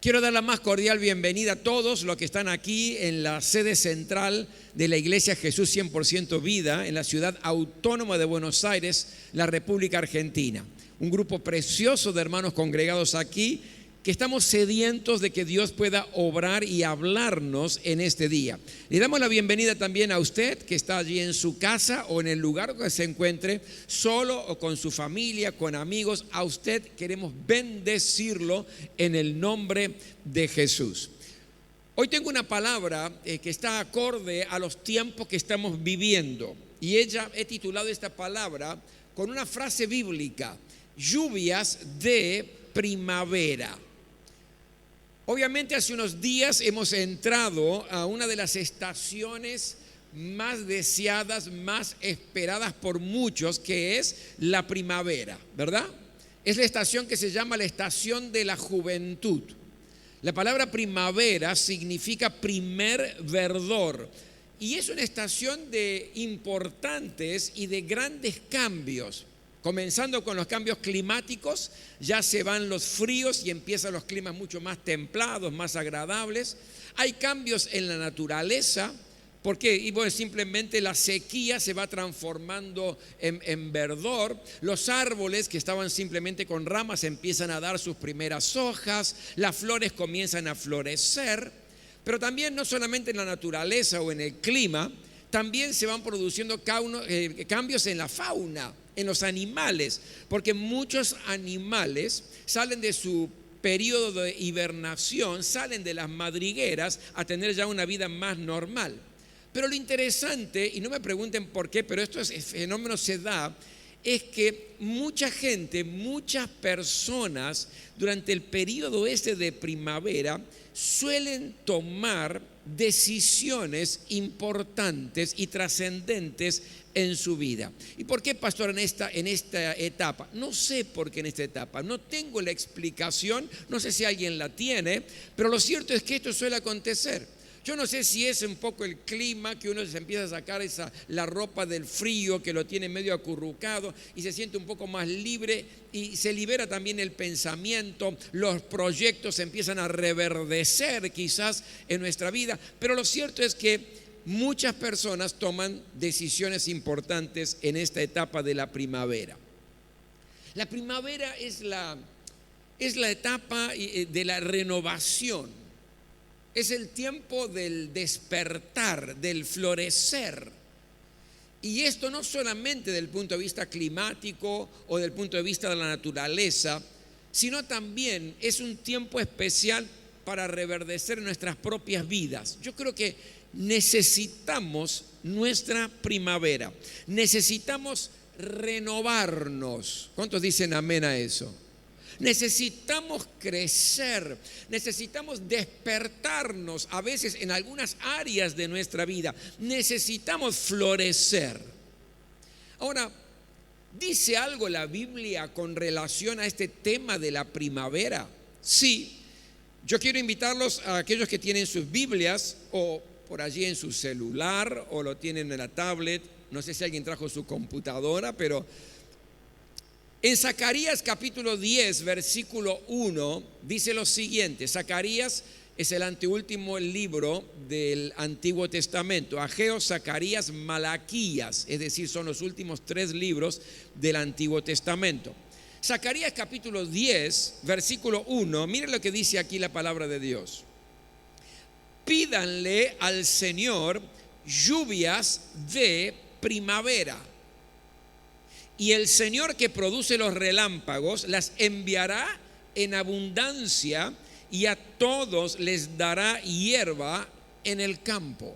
Quiero dar la más cordial bienvenida a todos los que están aquí en la sede central de la Iglesia Jesús 100% Vida en la ciudad autónoma de Buenos Aires, la República Argentina. Un grupo precioso de hermanos congregados aquí que estamos sedientos de que Dios pueda obrar y hablarnos en este día. Le damos la bienvenida también a usted que está allí en su casa o en el lugar que se encuentre, solo o con su familia, con amigos. A usted queremos bendecirlo en el nombre de Jesús. Hoy tengo una palabra que está acorde a los tiempos que estamos viviendo y he titulado esta palabra con una frase bíblica: lluvias de primavera. Obviamente hace unos días hemos entrado a una de las estaciones más deseadas, más esperadas por muchos, que es la primavera, ¿verdad? Es la estación que se llama la estación de la juventud. La palabra primavera significa primer verdor y es una estación de importantes y de grandes cambios. Comenzando con los cambios climáticos, ya se van los fríos y empiezan los climas mucho más templados, más agradables. Hay cambios en la naturaleza. ¿Por qué? Y bueno, simplemente la sequía se va transformando en verdor. Los árboles que estaban simplemente con ramas empiezan a dar sus primeras hojas. Las flores comienzan a florecer. Pero también no solamente en la naturaleza o en el clima, también se van produciendo cambios en la fauna, en los animales, porque muchos animales salen de su periodo de hibernación, salen de las madrigueras a tener ya una vida más normal. Pero lo interesante, y no me pregunten por qué, pero este fenómeno se da, es que mucha gente, muchas personas durante el periodo de primavera suelen tomar decisiones importantes y trascendentes en su vida. ¿Y por qué, pastor, en esta etapa? No sé por qué en esta etapa, no tengo la explicación, no sé si alguien la tiene, pero lo cierto es que esto suele acontecer. Yo no sé si es un poco el clima, que uno se empieza a sacar la ropa del frío, que lo tiene medio acurrucado y se siente un poco más libre y se libera también el pensamiento, los proyectos empiezan a reverdecer quizás en nuestra vida, pero lo cierto es que muchas personas toman decisiones importantes en esta etapa de la primavera. La primavera es la etapa de la renovación. Es el tiempo del despertar, del florecer. Y esto no solamente desde el punto de vista climático o del punto de vista de la naturaleza, sino también es un tiempo especial para reverdecer nuestras propias vidas. Yo creo que necesitamos nuestra primavera, necesitamos renovarnos. ¿Cuántos dicen amén a eso? Necesitamos crecer, necesitamos despertarnos a veces en algunas áreas de nuestra vida, necesitamos florecer. Ahora, ¿dice algo la Biblia con relación a este tema de la primavera? Sí, yo quiero invitarlos a aquellos que tienen sus Biblias o por allí en su celular o lo tienen en la tablet, no sé si alguien trajo su computadora, pero en Zacarías capítulo 10, versículo 1, dice lo siguiente. Zacarías es el anteúltimo libro del Antiguo Testamento. Ageo, Zacarías, Malaquías, es decir, son los últimos 3 libros del Antiguo Testamento. Zacarías capítulo 10, versículo 1, miren lo que dice aquí la palabra de Dios. Pídanle al Señor lluvias de primavera. Y el Señor que produce los relámpagos las enviará en abundancia y a todos les dará hierba en el campo.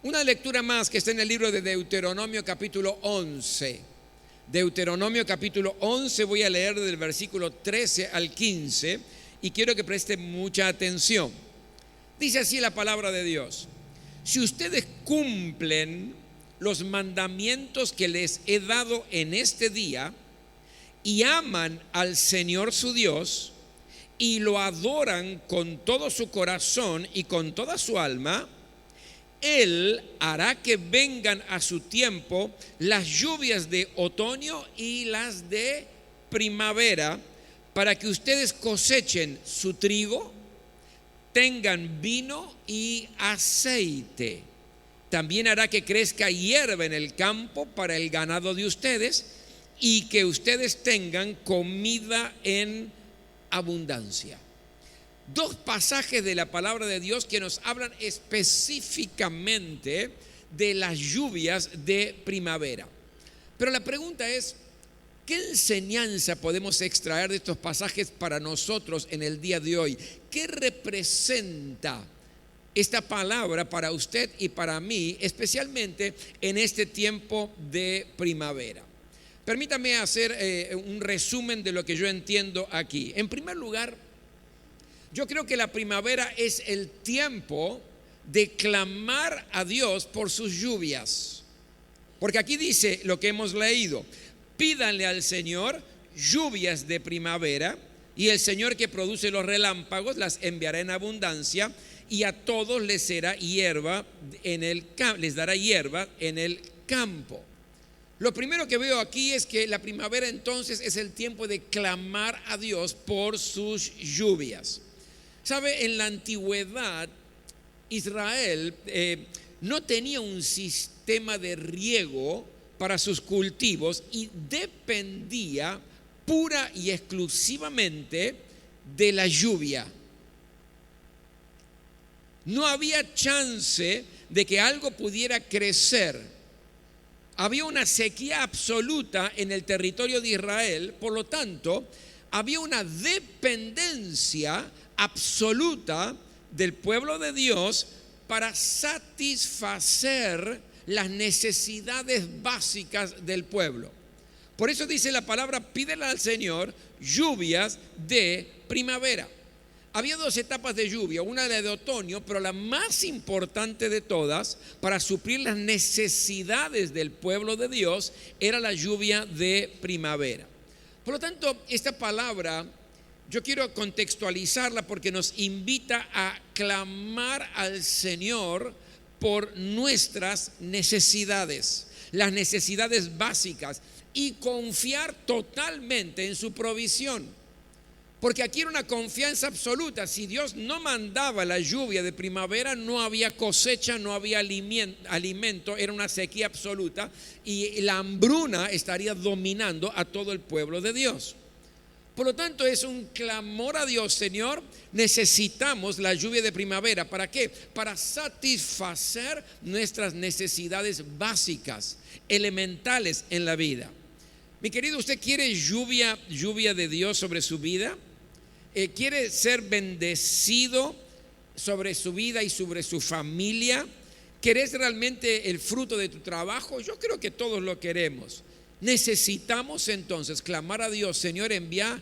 Una lectura más que está en el libro de Deuteronomio capítulo 11. Deuteronomio capítulo 11, voy a leer del versículo 13 al 15 y quiero que presten mucha atención. Dice así la palabra de Dios: si ustedes cumplen los mandamientos que les he dado en este día y aman al Señor su Dios y lo adoran con todo su corazón y con toda su alma, Él hará que vengan a su tiempo las lluvias de otoño y las de primavera para que ustedes cosechen su trigo, tengan vino y aceite. También hará que crezca hierba en el campo para el ganado de ustedes y que ustedes tengan comida en abundancia. Dos pasajes de la palabra de Dios que nos hablan específicamente de las lluvias de primavera. Pero la pregunta es, ¿qué enseñanza podemos extraer de estos pasajes para nosotros en el día de hoy? ¿Qué representa esta palabra para usted y para mí, especialmente en este tiempo de primavera? Permítame hacer un resumen de lo que yo entiendo aquí. En primer lugar, yo creo que la primavera es el tiempo de clamar a Dios por sus lluvias. Porque aquí dice lo que hemos leído: pídanle al Señor lluvias de primavera, y el Señor que produce los relámpagos las enviará en abundancia, y a todos les será hierba les dará hierba en el campo. Lo primero que veo aquí es que la primavera entonces es el tiempo de clamar a Dios por sus lluvias. ¿Sabe? En la antigüedad, Israel no tenía un sistema de riego para sus cultivos y dependía pura y exclusivamente de la lluvia. No había chance de que algo pudiera crecer. Había una sequía absoluta en el territorio de Israel, por lo tanto, había una dependencia absoluta del pueblo de Dios para satisfacer las necesidades básicas del pueblo. Por eso dice la palabra: pídele al Señor lluvias de primavera. Había dos etapas de lluvia, una la de otoño, pero la más importante de todas para suplir las necesidades del pueblo de Dios era la lluvia de primavera. Por lo tanto, esta palabra yo quiero contextualizarla porque nos invita a clamar al Señor por nuestras necesidades, las necesidades básicas, y confiar totalmente en su provisión. Porque aquí era una confianza absoluta. Si Dios no mandaba la lluvia de primavera, no había cosecha, no había alimento, era una sequía absoluta y la hambruna estaría dominando a todo el pueblo de Dios. Por lo tanto, es un clamor a Dios: Señor, necesitamos la lluvia de primavera. ¿Para qué? Para satisfacer nuestras necesidades básicas, elementales en la vida. Mi querido, ¿usted quiere lluvia de Dios sobre su vida? ¿Quiere ser bendecido sobre su vida y sobre su familia? ¿Querés realmente el fruto de tu trabajo? Yo creo que todos lo queremos. Necesitamos entonces clamar a Dios: Señor, envía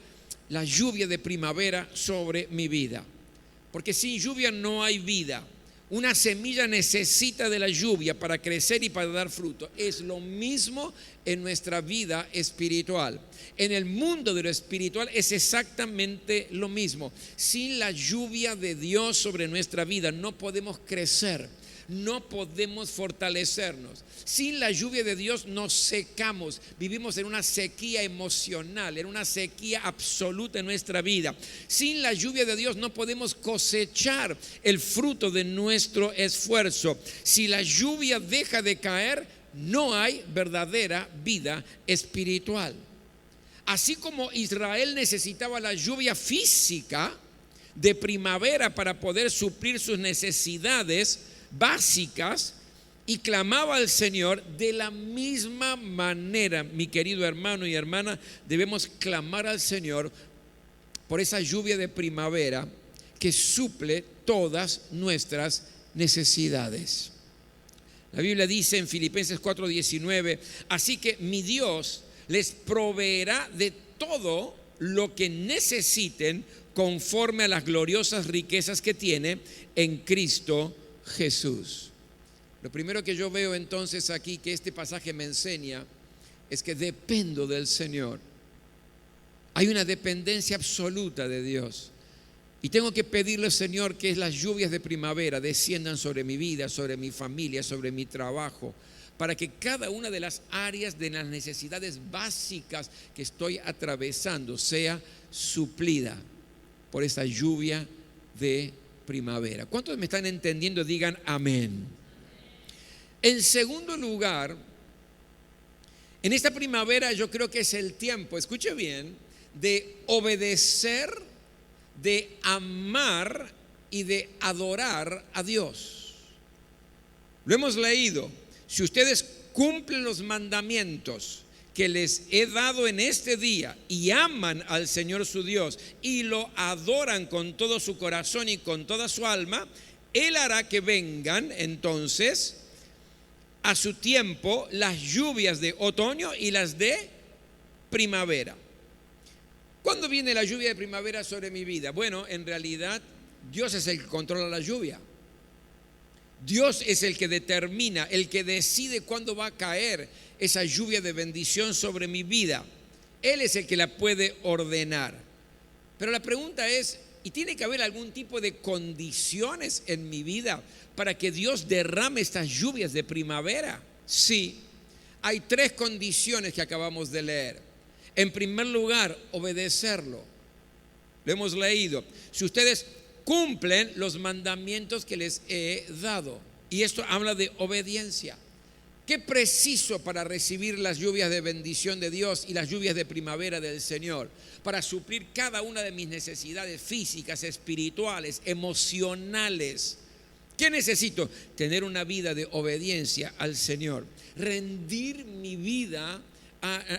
la lluvia de primavera sobre mi vida. Porque sin lluvia no hay vida. Una semilla necesita de la lluvia para crecer y para dar fruto. Es lo mismo en nuestra vida espiritual. En el mundo de lo espiritual es exactamente lo mismo. Sin la lluvia de Dios sobre nuestra vida no podemos crecer, no podemos fortalecernos. Sin la lluvia de Dios nos secamos, vivimos en una sequía emocional, en una sequía absoluta en nuestra vida. Sin la lluvia de Dios no podemos cosechar el fruto de nuestro esfuerzo. Si la lluvia deja de caer, no hay verdadera vida espiritual. Así como Israel necesitaba la lluvia física de primavera para poder suplir sus necesidades básicas y clamaba al Señor, de la misma manera, mi querido hermano y hermana, debemos clamar al Señor por esa lluvia de primavera que suple todas nuestras necesidades. La Biblia dice en Filipenses 4:19: así que mi Dios les proveerá de todo lo que necesiten conforme a las gloriosas riquezas que tiene en Cristo Jesús. Lo primero que yo veo entonces aquí que este pasaje me enseña es que dependo del Señor. Hay una dependencia absoluta de Dios. Y tengo que pedirle, Señor, que las lluvias de primavera desciendan sobre mi vida, sobre mi familia, sobre mi trabajo, para que cada una de las áreas de las necesidades básicas que estoy atravesando sea suplida por esta lluvia de primavera. ¿Cuántos me están entendiendo? Digan amén. En segundo lugar, en esta primavera yo creo que es el tiempo, escuche bien, de obedecer, de amar y de adorar a Dios. Lo hemos leído. Si ustedes cumplen los mandamientos que les he dado en este día y aman al Señor su Dios y lo adoran con todo su corazón y con toda su alma, Él hará que vengan entonces a su tiempo las lluvias de otoño y las de primavera. ¿Cuándo viene la lluvia de primavera sobre mi vida? Bueno, en realidad Dios es el que controla la lluvia. Dios es el que determina, el que decide cuándo va a caer esa lluvia de bendición sobre mi vida. Él es el que la puede ordenar. Pero la pregunta es, ¿y tiene que haber algún tipo de condiciones en mi vida para que Dios derrame estas lluvias de primavera? Sí, hay 3 condiciones que acabamos de leer. En primer lugar, obedecerlo. Lo hemos leído. Si ustedes cumplen los mandamientos que les he dado. Y esto habla de obediencia. ¿Qué preciso para recibir las lluvias de bendición de Dios y las lluvias de primavera del Señor? Para suplir cada una de mis necesidades físicas, espirituales, emocionales. ¿Qué necesito? Tener una vida de obediencia al Señor. Rendir mi vida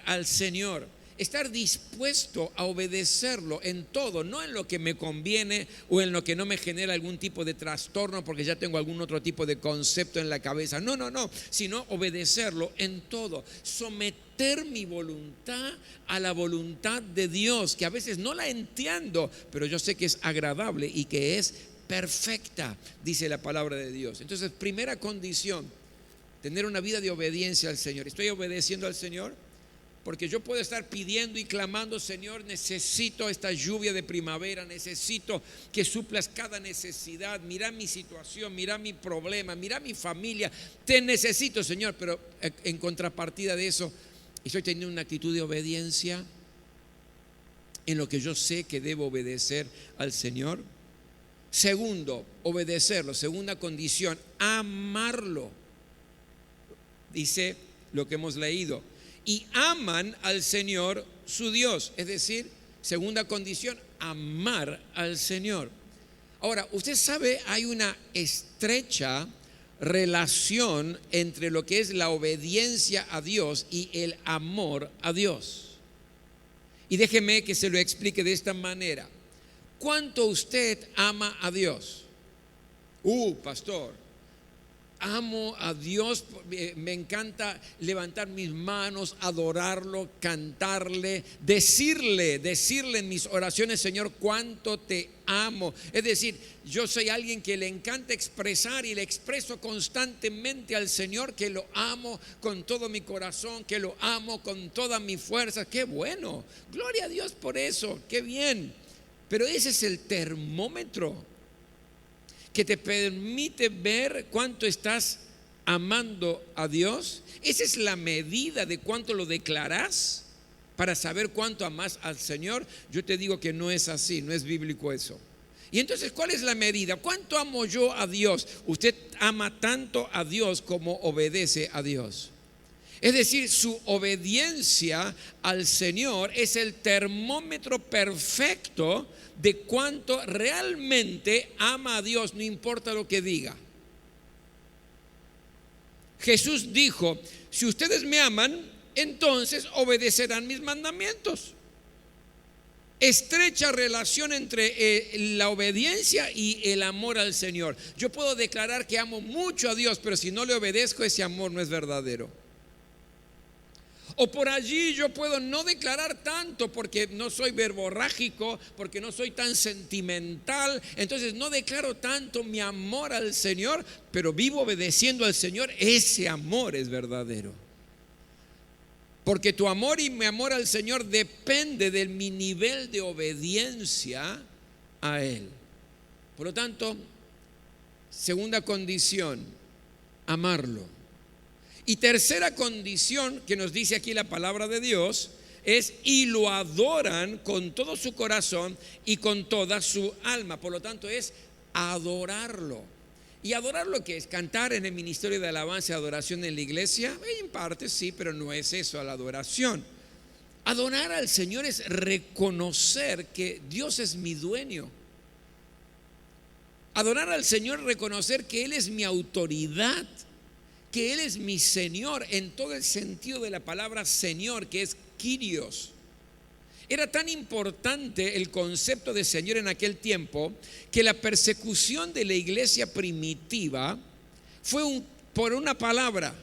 al Señor. Estar dispuesto a obedecerlo en todo, no en lo que me conviene o en lo que no me genera algún tipo de trastorno porque ya tengo algún otro tipo de concepto en la cabeza. No, sino obedecerlo en todo. Someter mi voluntad a la voluntad de Dios, que a veces no la entiendo, pero yo sé que es agradable y que es perfecta, dice la palabra de Dios. Entonces, primera condición, tener una vida de obediencia al Señor. ¿Estoy obedeciendo al Señor? Porque yo puedo estar pidiendo y clamando, Señor, necesito esta lluvia de primavera, necesito que suplas cada necesidad, mira mi situación, mira mi problema, mira mi familia, te necesito, Señor, pero en contrapartida de eso, estoy teniendo una actitud de obediencia en lo que yo sé que debo obedecer al Señor. Segundo, obedecerlo. Segunda condición, amarlo. Dice lo que hemos leído. Y aman al Señor su Dios. Es decir, segunda condición, amar al Señor. Ahora, usted sabe, hay una estrecha relación entre lo que es la obediencia a Dios y el amor a Dios. Y déjeme que se lo explique de esta manera. ¿Cuánto usted ama a Dios? Pastor, amo a Dios, me encanta levantar mis manos, adorarlo, cantarle, decirle en mis oraciones, Señor, cuánto te amo. Es decir, yo soy alguien que le encanta expresar y le expreso constantemente al Señor que lo amo con todo mi corazón, que lo amo con toda mi fuerza. Qué bueno, gloria a Dios por eso, qué bien. Pero ese es el termómetro que te permite ver cuánto estás amando a Dios. Esa es la medida de cuánto lo declarás para saber cuánto amas al Señor. Yo te digo que no es así, no es bíblico eso. Y entonces, ¿cuál es la medida? ¿Cuánto amo yo a Dios? Usted ama tanto a Dios como obedece a Dios. Es decir, su obediencia al Señor es el termómetro perfecto de cuánto realmente ama a Dios, no importa lo que diga. Jesús dijo, si ustedes me aman, entonces obedecerán mis mandamientos. Estrecha relación entre la obediencia y el amor al Señor. Yo puedo declarar que amo mucho a Dios, pero si no le obedezco, ese amor no es verdadero. O por allí yo puedo no declarar tanto porque no soy verborrágico, porque no soy tan sentimental, entonces no declaro tanto mi amor al Señor, pero vivo obedeciendo al Señor. Ese amor es verdadero. Porque tu amor y mi amor al Señor depende de mi nivel de obediencia a Él. Por lo tanto, segunda condición, amarlo. Y tercera condición que nos dice aquí la palabra de Dios es: y lo adoran con todo su corazón y con toda su alma. Por lo tanto, es adorarlo. ¿Y adorarlo qué es? ¿Cantar en el ministerio de alabanza y adoración en la iglesia? En parte sí, pero no es eso la adoración. Adorar al Señor es reconocer que Dios es mi dueño. Adorar al Señor es reconocer que Él es mi autoridad, que Él es mi Señor en todo el sentido de la palabra Señor, que es Kyrios. Era tan importante el concepto de Señor en aquel tiempo que la persecución de la iglesia primitiva fue por una palabra,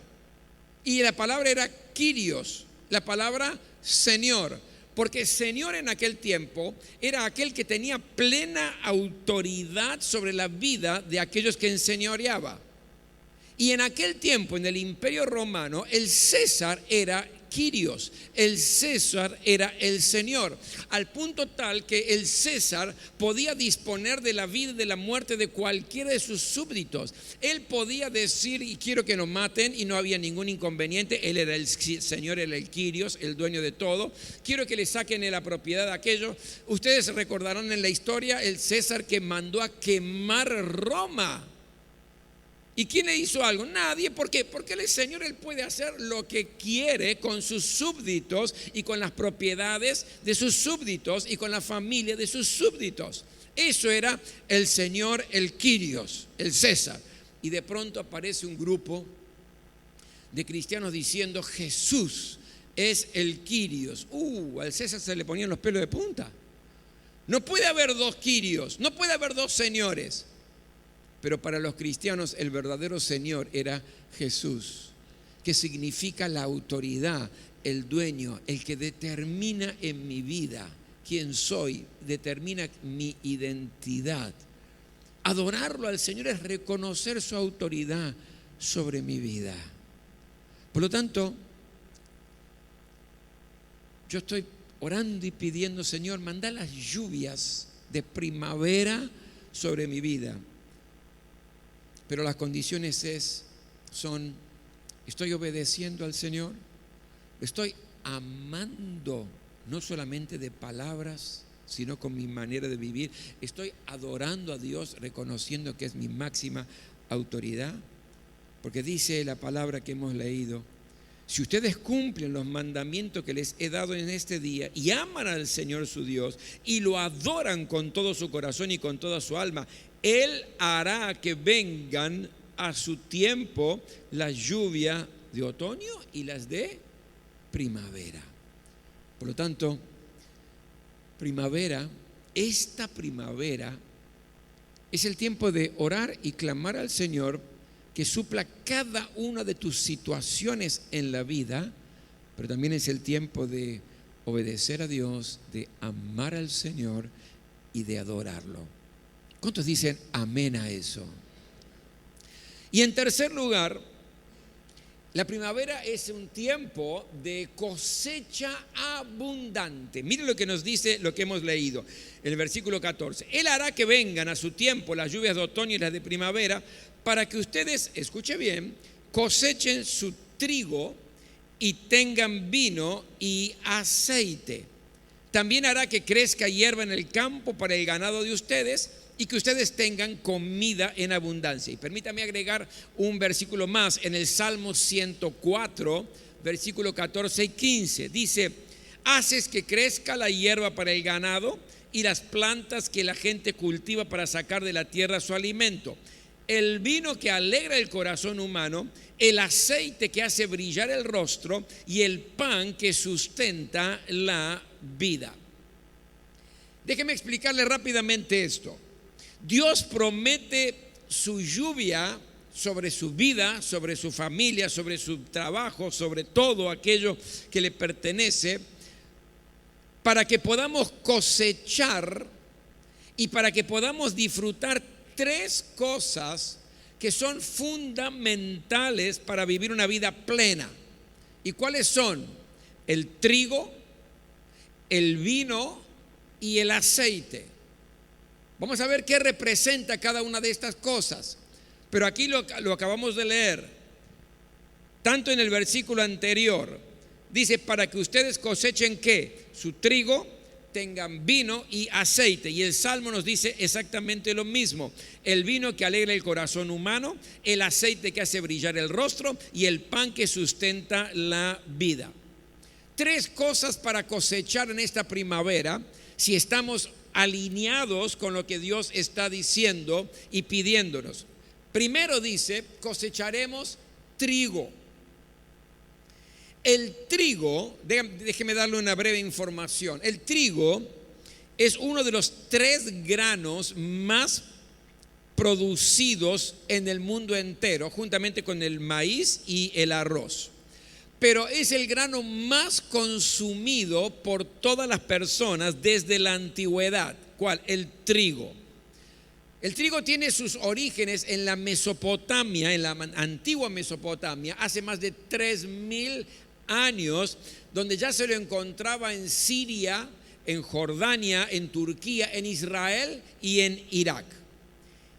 y la palabra era Kyrios, la palabra Señor, porque Señor en aquel tiempo era aquel que tenía plena autoridad sobre la vida de aquellos que enseñoreaba. Y en aquel tiempo, en el Imperio Romano, el César era Kyrios, el César era el Señor, al punto tal que el César podía disponer de la vida y de la muerte de cualquiera de sus súbditos. Él podía decir: y quiero que nos maten, y no había ningún inconveniente. Él era el Señor, era el Kyrios, el dueño de todo. Quiero que le saquen de la propiedad de aquello. Ustedes recordarán en la historia el César que mandó a quemar Roma. ¿Y quién le hizo algo? Nadie. ¿Por qué? Porque el Señor, Él puede hacer lo que quiere con sus súbditos y con las propiedades de sus súbditos y con la familia de sus súbditos. Eso era el Señor, el Kyrios, el César. Y de pronto aparece un grupo de cristianos diciendo: Jesús es el Kyrios. Al César se le ponían los pelos de punta. No puede haber dos Kyrios, no puede haber dos señores. Pero para los cristianos el verdadero Señor era Jesús, que significa la autoridad, el dueño, el que determina en mi vida quién soy, determina mi identidad. Adorarlo al Señor es reconocer su autoridad sobre mi vida. Por lo tanto, yo estoy orando y pidiendo: Señor, manda las lluvias de primavera sobre mi vida. Pero las condiciones son: estoy obedeciendo al Señor, estoy amando, no solamente de palabras, sino con mi manera de vivir, estoy adorando a Dios, reconociendo que es mi máxima autoridad. Porque dice la palabra que hemos leído: si ustedes cumplen los mandamientos que les he dado en este día y aman al Señor su Dios y lo adoran con todo su corazón y con toda su alma, Él hará que vengan a su tiempo la lluvia de otoño y las de primavera. Por lo tanto, esta primavera es el tiempo de orar y clamar al Señor que supla cada una de tus situaciones en la vida, pero también es el tiempo de obedecer a Dios, de amar al Señor y de adorarlo. ¿Cuántos dicen amén a eso? Y en tercer lugar, la primavera es un tiempo de cosecha abundante. Miren lo que nos dice lo que hemos leído en el versículo 14. Él hará que vengan a su tiempo las lluvias de otoño y las de primavera, para que ustedes, escuche bien, cosechen su trigo y tengan vino y aceite. También hará que crezca hierba en el campo para el ganado de ustedes y que ustedes tengan comida en abundancia. Y permítame agregar un versículo más en el Salmo 104, versículo 14 y 15. Dice: haces que crezca la hierba para el ganado y las plantas que la gente cultiva para sacar de la tierra su alimento. El vino que alegra el corazón humano, el aceite que hace brillar el rostro y el pan que sustenta la vida. Déjeme explicarle rápidamente esto. Dios promete su lluvia sobre su vida, sobre su familia, sobre su trabajo, sobre todo aquello que le pertenece, para que podamos cosechar y para que podamos disfrutar tres cosas que son fundamentales para vivir una vida plena. ¿Y cuáles son? El trigo, el vino y el aceite. Vamos a ver qué representa cada una de estas cosas. Pero aquí lo acabamos de leer. tanto en el versículo anterior, dice, para que ustedes cosechen ¿qué? Su trigo, tengan vino y aceite. Y el Salmo nos dice exactamente lo mismo: el vino que alegra el corazón humano, el aceite que hace brillar el rostro y el pan que sustenta la vida. 3 cosas para cosechar en esta primavera si estamos alineados con lo que Dios está diciendo y pidiéndonos. Primero dice, cosecharemos trigo. El trigo, déjeme darle una breve información. El trigo es uno de los 3 granos más producidos en el mundo entero, juntamente con el maíz y el arroz. Pero es el grano más consumido por todas las personas desde la antigüedad. ¿Cuál? El trigo. El trigo tiene sus orígenes en la Mesopotamia, en la antigua Mesopotamia, hace más de 3000 años, donde ya se lo encontraba en Siria, en Jordania, en Turquía, en Israel y en Irak.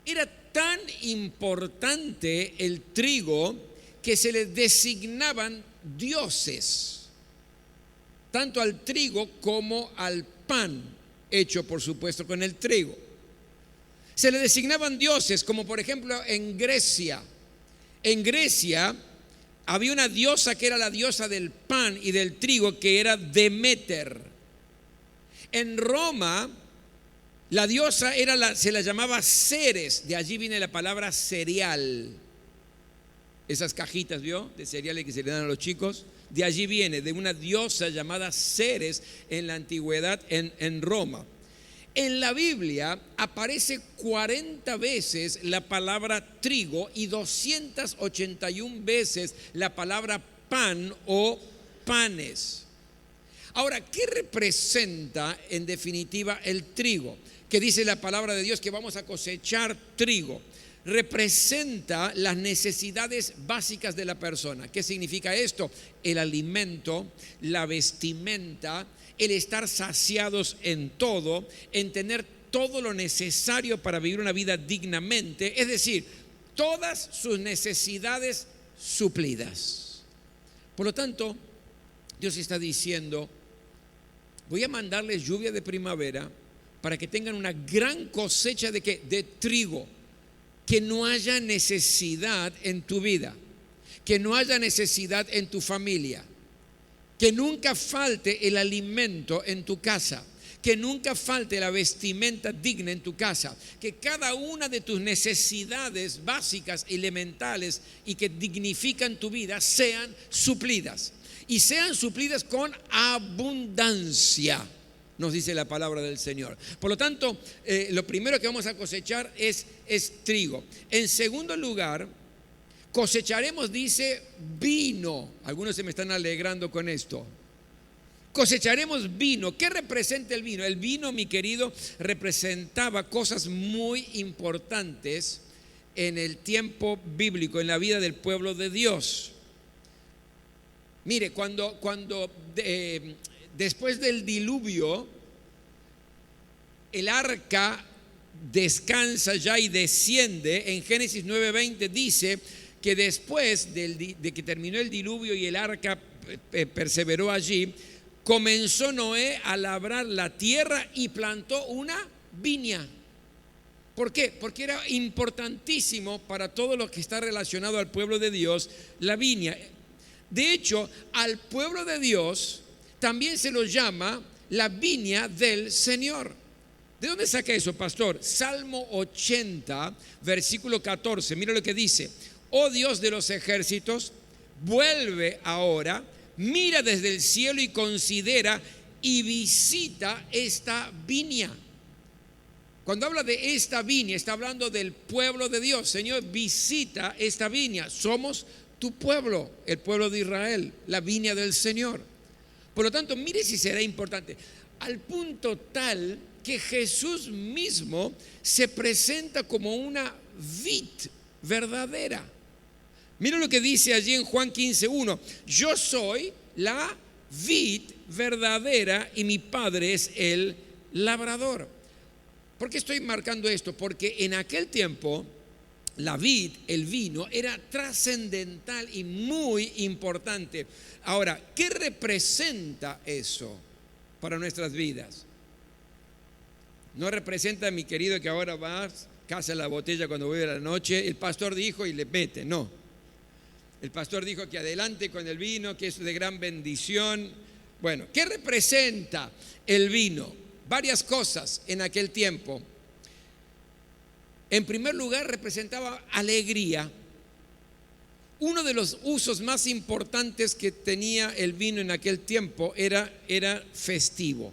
Era tan importante el trigo que se le designaban dioses, tanto al trigo como al pan, hecho por supuesto con el trigo. Se le designaban dioses, como por ejemplo en Grecia. En Grecia había una diosa que era la diosa del pan y del trigo, que era Deméter. En Roma, la diosa se la llamaba Ceres, de allí viene la palabra cereal. Esas cajitas, ¿vio? De cereales que se le dan a los chicos. De allí viene, de una diosa llamada Ceres en la antigüedad en Roma. En la Biblia aparece 40 veces la palabra trigo y 281 veces la palabra pan o panes. Ahora, ¿qué representa en definitiva el trigo? Que dice la palabra de Dios que vamos a cosechar trigo. Representa las necesidades básicas de la persona. ¿Qué significa esto? El alimento, la vestimenta, el estar saciados en todo, en tener todo lo necesario para vivir una vida dignamente, es decir, todas sus necesidades suplidas. Por lo tanto, Dios está diciendo, voy a mandarles lluvia de primavera para que tengan una gran cosecha de ¿qué? De trigo, que no haya necesidad en tu vida, que no haya necesidad en tu familia, que nunca falte el alimento en tu casa, que nunca falte la vestimenta digna en tu casa, que cada una de tus necesidades básicas, elementales y que dignifican tu vida sean suplidas, y sean suplidas con abundancia, nos dice la palabra del Señor. Por lo tanto, lo primero que vamos a cosechar es trigo. En segundo lugar, cosecharemos, dice, vino. Algunos se me están alegrando con esto. Cosecharemos vino. ¿Qué representa el vino? El vino, mi querido, representaba cosas muy importantes en el tiempo bíblico, en la vida del pueblo de Dios. Mire, después del diluvio, el arca descansa ya y desciende. En Génesis 9:20 dice que después de que terminó el diluvio y el arca perseveró allí, comenzó Noé a labrar la tierra y plantó una viña. ¿Por qué? Porque era importantísimo para todo lo que está relacionado al pueblo de Dios, la viña. De hecho, al pueblo de Dios también se lo llama la viña del Señor. ¿De dónde saca eso, pastor? Salmo 80, versículo 14. Mira lo que dice: oh Dios de los ejércitos, vuelve ahora, mira desde el cielo y considera y visita esta viña. Cuando habla de esta viña, está hablando del pueblo de Dios. Señor, visita esta viña. Somos tu pueblo, el pueblo de Israel, la viña del Señor. Por lo tanto, mire si será importante, al punto tal que Jesús mismo se presenta como una vid verdadera. Mira lo que dice allí en Juan 15:1: yo soy la vid verdadera y mi Padre es el labrador. ¿Por qué estoy marcando esto? Porque en aquel tiempo la vid, el vino, era trascendental y muy importante. Ahora, ¿qué representa eso para nuestras vidas? No representa, mi querido, que ahora vas, caza la botella cuando vuelve la noche, el pastor dijo y le mete, no. El pastor dijo que adelante con el vino, que es de gran bendición. Bueno, ¿qué representa el vino? Varias cosas en aquel tiempo. En primer lugar, representaba alegría. Uno de los usos más importantes que tenía el vino en aquel tiempo era festivo.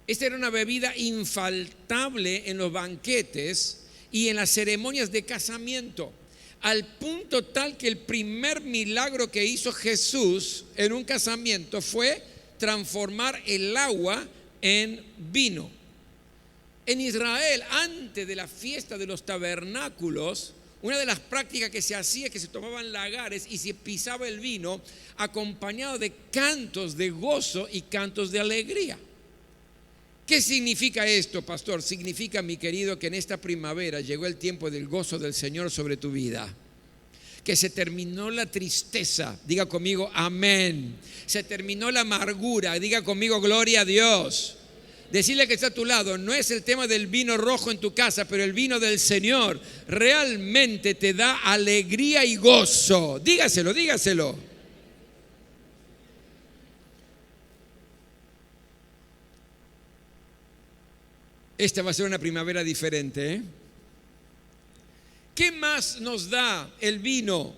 Esta era una bebida infaltable en los banquetes y en las ceremonias de casamiento, al punto tal que el primer milagro que hizo Jesús en un casamiento fue transformar el agua en vino. En Israel, antes de la fiesta de los tabernáculos, una de las prácticas que se hacía es que se tomaban lagares y se pisaba el vino acompañado de cantos de gozo y cantos de alegría. ¿Qué significa esto, pastor? Significa, mi querido, que en esta primavera llegó el tiempo del gozo del Señor sobre tu vida. Que se terminó la tristeza, diga conmigo amén. Se terminó la amargura, diga conmigo gloria a Dios. Decirle que está a tu lado, no es el tema del vino rojo en tu casa, pero el vino del Señor realmente te da alegría y gozo. Dígaselo, dígaselo. Esta va a ser una primavera diferente, ¿eh? ¿Qué más nos da el vino?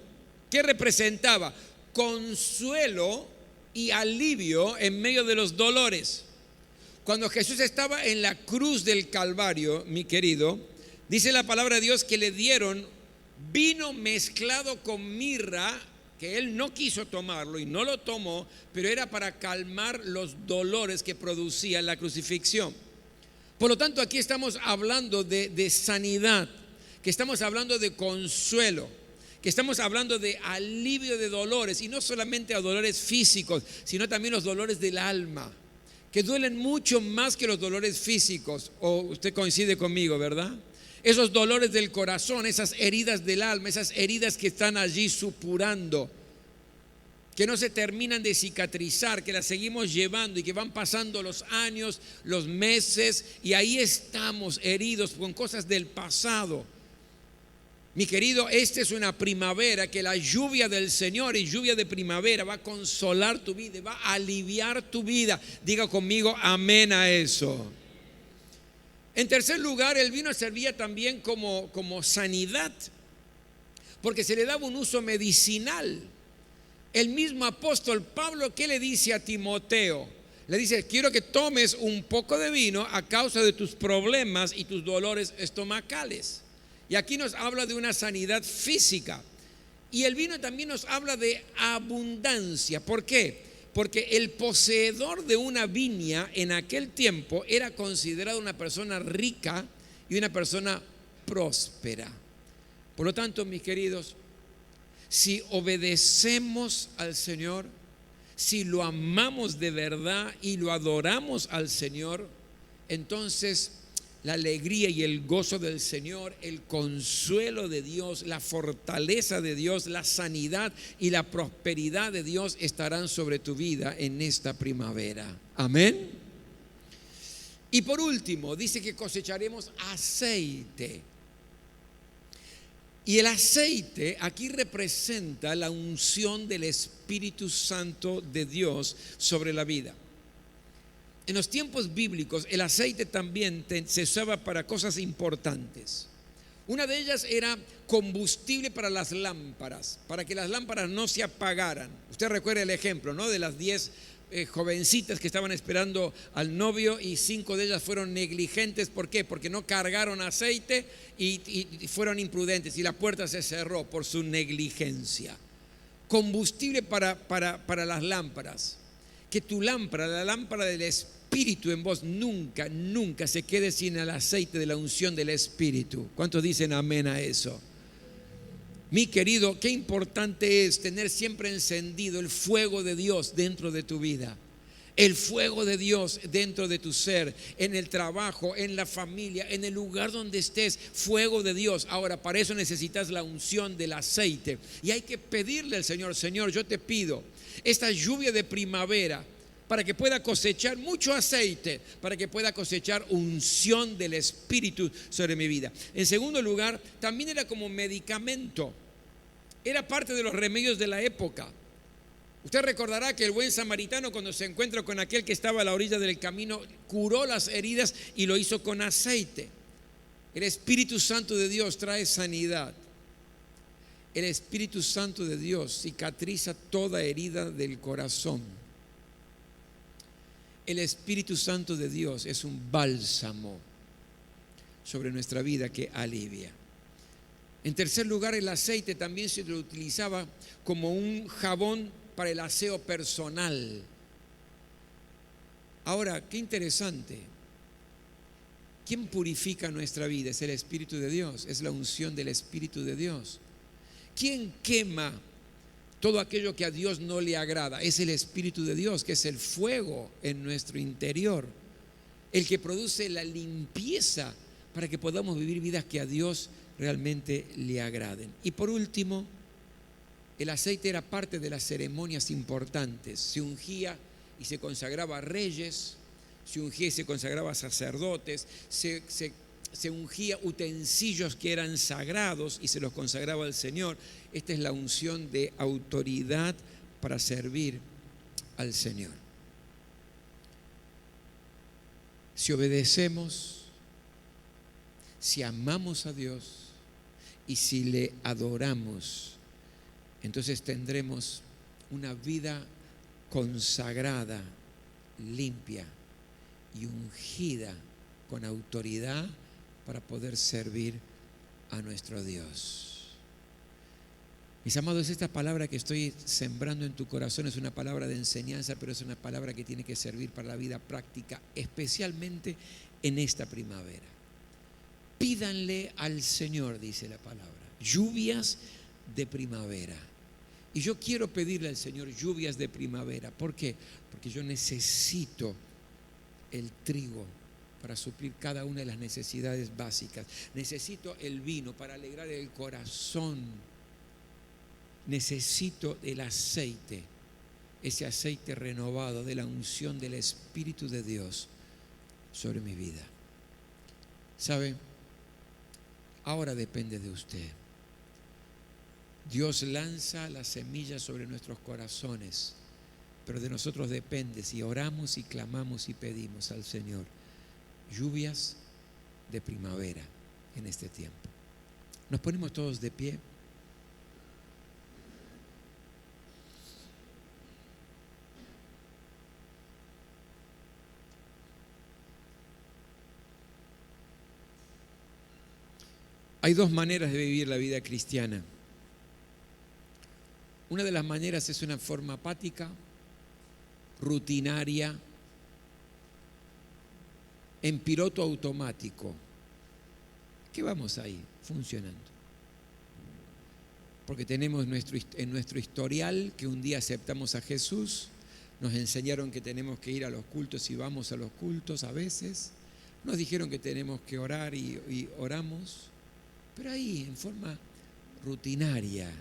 ¿Qué representaba? Consuelo y alivio en medio de los dolores. Cuando Jesús estaba en la cruz del Calvario, mi querido, dice la palabra de Dios que le dieron vino mezclado con mirra, que él no quiso tomarlo y no lo tomó, pero era para calmar los dolores que producía la crucifixión. Por lo tanto, aquí estamos hablando de sanidad, que estamos hablando de consuelo, que estamos hablando de alivio de dolores, y no solamente a dolores físicos, sino también los dolores del alma, que duelen mucho más que los dolores físicos. O usted coincide conmigo, ¿verdad? Esos dolores del corazón, esas heridas del alma, esas heridas que están allí supurando, que no se terminan de cicatrizar, que las seguimos llevando y que van pasando los años, los meses, y ahí estamos heridos con cosas del pasado. Mi querido, esta es una primavera que la lluvia del Señor y lluvia de primavera va a consolar tu vida, va a aliviar tu vida. Diga conmigo amén a eso. En tercer lugar, el vino servía también como sanidad, porque se le daba un uso medicinal. El mismo apóstol Pablo, ¿qué le dice a Timoteo? Le dice, quiero que tomes un poco de vino a causa de tus problemas y tus dolores estomacales. Y aquí nos habla de una sanidad física. Y el vino también nos habla de abundancia. ¿Por qué? Porque el poseedor de una viña en aquel tiempo era considerado una persona rica y una persona próspera. Por lo tanto, mis queridos, si obedecemos al Señor, si lo amamos de verdad y lo adoramos al Señor, entonces la alegría y el gozo del Señor, el consuelo de Dios, la fortaleza de Dios, la sanidad y la prosperidad de Dios estarán sobre tu vida en esta primavera. Amén. Y por último, dice que cosecharemos aceite. Y el aceite aquí representa la unción del Espíritu Santo de Dios sobre la vida. En los tiempos bíblicos el aceite también se usaba para cosas importantes. Una de ellas era combustible para las lámparas, para que las lámparas no se apagaran. Usted recuerda el ejemplo, ¿no? De las 10 jovencitas que estaban esperando al novio y 5 de ellas fueron negligentes. ¿Por qué? Porque no cargaron aceite y fueron imprudentes y la puerta se cerró por su negligencia. Combustible para las lámparas. Que tu lámpara, la lámpara del Espíritu en vos nunca se quede sin el aceite de la unción del Espíritu. ¿Cuántos dicen amén a eso? Mi querido, qué importante es tener siempre encendido el fuego de Dios dentro de tu vida. El fuego de Dios dentro de tu ser, en el trabajo, en la familia, en el lugar donde estés, fuego de Dios. Ahora, para eso necesitas la unción del aceite. Y hay que pedirle al Señor: Señor, yo te pido esta lluvia de primavera para que pueda cosechar mucho aceite, para que pueda cosechar unción del Espíritu sobre mi vida. En segundo lugar, también era como medicamento. Era parte de los remedios de la época. Usted recordará que el buen samaritano, cuando se encuentra con aquel que estaba a la orilla del camino, curó las heridas y lo hizo con aceite. El Espíritu Santo de Dios trae sanidad. El Espíritu Santo de Dios cicatriza toda herida del corazón. El Espíritu Santo de Dios es un bálsamo sobre nuestra vida que alivia. En tercer lugar, el aceite también se lo utilizaba como un jabón para el aseo personal. Ahora, qué interesante. ¿Quién purifica nuestra vida? Es el Espíritu de Dios, es la unción del Espíritu de Dios. ¿Quién quema todo aquello que a Dios no le agrada? Es el Espíritu de Dios, que es el fuego en nuestro interior, el que produce la limpieza para que podamos vivir vidas que a Dios realmente le agraden. Y por último, el aceite era parte de las ceremonias importantes. Se ungía y se consagraba a reyes, se ungía y se consagraba a sacerdotes, se ungía utensilios que eran sagrados y se los consagraba al Señor. Esta es la unción de autoridad para servir al Señor. Si obedecemos, si amamos a Dios y si le adoramos, entonces tendremos una vida consagrada, limpia y ungida con autoridad para poder servir a nuestro Dios. Mis amados, esta palabra que estoy sembrando en tu corazón es una palabra de enseñanza, pero es una palabra que tiene que servir para la vida práctica, especialmente en esta primavera. Pídanle al Señor, dice la palabra, lluvias de primavera. Y yo quiero pedirle al Señor lluvias de primavera. ¿Por qué? Porque yo necesito el trigo para suplir cada una de las necesidades básicas. Necesito el vino para alegrar el corazón. Necesito el aceite, ese aceite renovado de la unción del Espíritu de Dios sobre mi vida. ¿Sabe? Ahora depende de usted. Dios lanza las semillas sobre nuestros corazones, pero de nosotros depende si oramos y clamamos y pedimos al Señor lluvias de primavera en este tiempo. Nos ponemos todos de pie. Hay dos maneras de vivir la vida cristiana. Una de las maneras es una forma apática, rutinaria, en piloto automático. ¿Qué vamos ahí funcionando? Porque tenemos en nuestro historial que un día aceptamos a Jesús, nos enseñaron que tenemos que ir a los cultos y vamos a los cultos a veces, nos dijeron que tenemos que orar y oramos, pero ahí en forma rutinaria,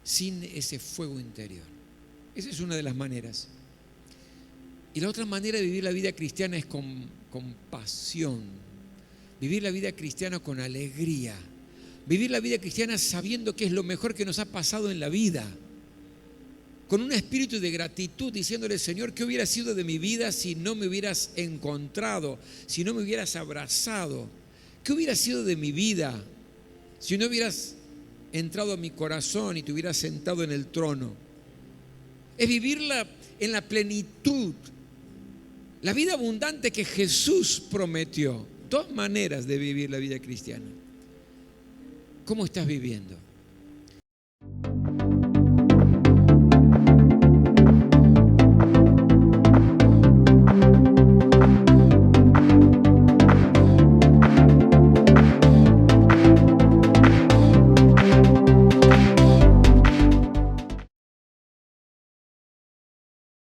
sin ese fuego interior. Esa es una de las maneras. Y la otra manera de vivir la vida cristiana es con pasión. Vivir la vida cristiana con alegría. Vivir la vida cristiana sabiendo que es lo mejor que nos ha pasado en la vida. Con un espíritu de gratitud, diciéndole: Señor, ¿qué hubiera sido de mi vida si no me hubieras encontrado? Si no me hubieras abrazado. ¿Qué hubiera sido de mi vida si no hubieras entrado a mi corazón y te hubieras sentado en el trono? Es vivirla en la plenitud, la vida abundante que Jesús prometió. Dos maneras de vivir la vida cristiana. ¿Cómo estás viviendo?